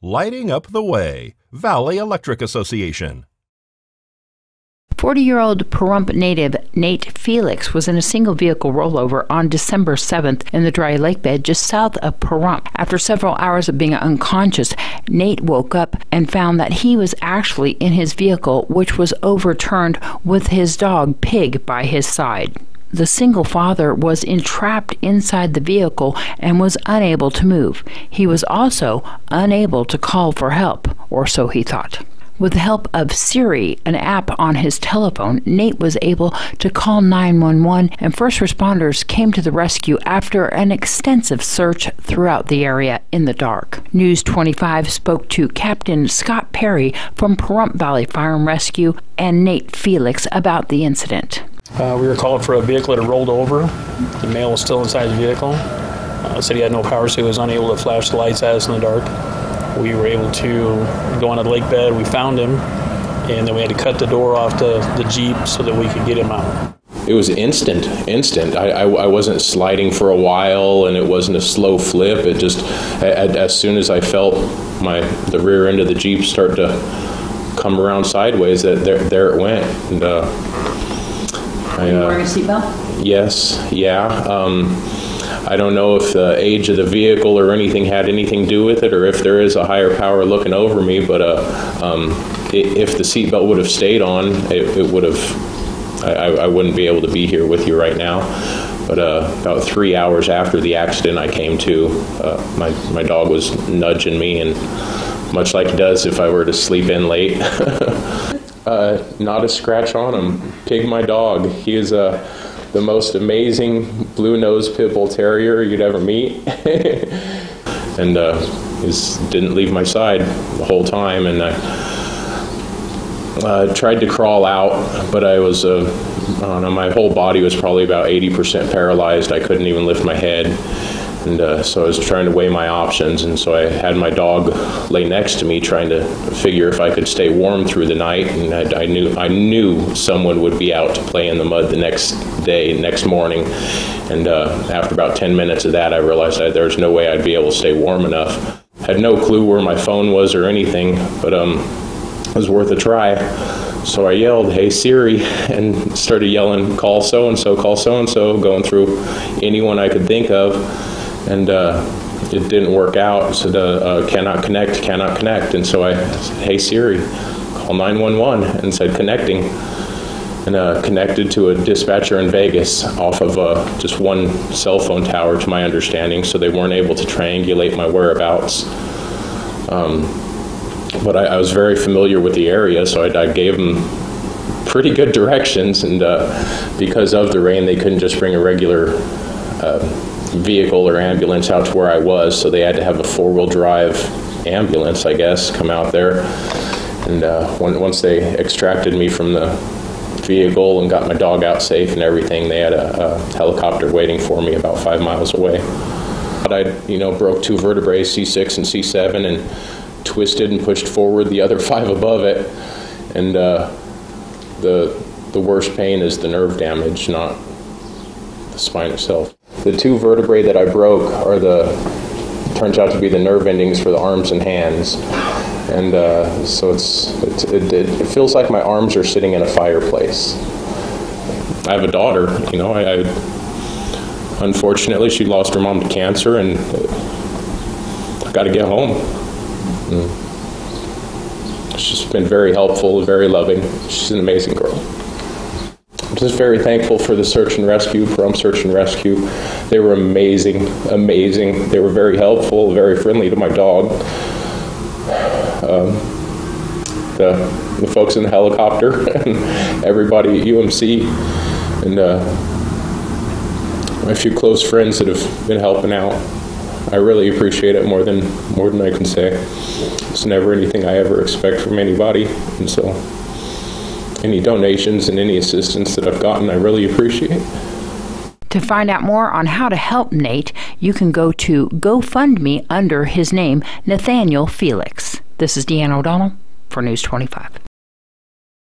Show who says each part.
Speaker 1: Lighting up the way. Valley Electric Association.
Speaker 2: 40-year-old Pahrump native Nate Felix was in a single-vehicle rollover on December 7th in the dry lake bed just south of Pahrump. After several hours of being unconscious, Nate woke up and found that he was actually in his vehicle, which was overturned with his dog Pig by his side. The single father was entrapped inside the vehicle and was unable to move. He was also unable to call for help, or so he thought. With the help of Siri, an app on his telephone, Nate was able to call 911, and first responders came to the rescue after an extensive search throughout the area in the dark. News 25 spoke to Captain Scott Perry from Pahrump Valley Fire and Rescue and Nate Felix about the incident.
Speaker 3: We were called for a vehicle that had rolled over. The male was still inside the vehicle. Said he had no power, so he was unable to flash the lights at us in the dark. We were able to go on the lake bed. We found him, and then we had to cut the door off the Jeep so that we could get him out.
Speaker 4: It was instant. I wasn't sliding for a while, and it wasn't a slow flip. It just, as soon as I felt the rear end of the Jeep start to come around sideways, there it went. And,
Speaker 2: Were you wearing a seatbelt?
Speaker 4: Yes, yeah. I don't know if the age of the vehicle or anything had anything to do with it, or if there is a higher power looking over me, but if the seatbelt would have stayed on, it would have, I wouldn't be able to be here with you right now. But about 3 hours after the accident I came to, my dog was nudging me, and much like he does if I were to sleep in late. Not a scratch on him. Pig, my dog, he is the most amazing blue-nosed pit bull terrier you'd ever meet. And he didn't leave my side the whole time. And I tried to crawl out, but I was, I don't know, my whole body was probably about 80% paralyzed. I couldn't even lift my head. And so I was trying to weigh my options, and so I had my dog lay next to me trying to figure if I could stay warm through the night, and I knew someone would be out to play in the mud the next morning. And after about 10 minutes of that, I realized there was no way I'd be able to stay warm enough. Had no clue where my phone was or anything, but it was worth a try. So I yelled, "Hey Siri," and started yelling, "Call so-and-so, call so-and-so," going through anyone I could think of. And it didn't work out. It said, cannot connect. And so I said, "Hey Siri, call 911," and said connecting. And connected to a dispatcher in Vegas off of just one cell phone tower, to my understanding, so they weren't able to triangulate my whereabouts. But I was very familiar with the area, so I gave them pretty good directions, and because of the rain, they couldn't just bring a regular vehicle or ambulance out to where I was, so they had to have a four-wheel drive ambulance, I guess, come out there. And once they extracted me from the vehicle and got my dog out safe and everything, they had a helicopter waiting for me about 5 miles away. I, broke 2 vertebrae, C6 and C7, and twisted and pushed forward the other 5 above it. And the worst pain is the nerve damage, not the spine itself. The 2 vertebrae that I broke turns out to be the nerve endings for the arms and hands. And so it feels like my arms are sitting in a fireplace. I have a daughter, unfortunately she lost her mom to cancer, and I got to get home. She's been very helpful, very loving. She's an amazing girl. I'm just very thankful for the search and rescue, Pahrump Search and Rescue. They were amazing. They were very helpful, very friendly to my dog. The folks in the helicopter, and everybody at UMC, and a few close friends that have been helping out. I really appreciate it more than I can say. It's never anything I ever expect from anybody, and so any donations and any assistance that I've gotten, I really appreciate.
Speaker 2: To find out more on how to help Nate, you can go to GoFundMe under his name, Nathaniel Felix. This is Deanna O'Donnell for News 25.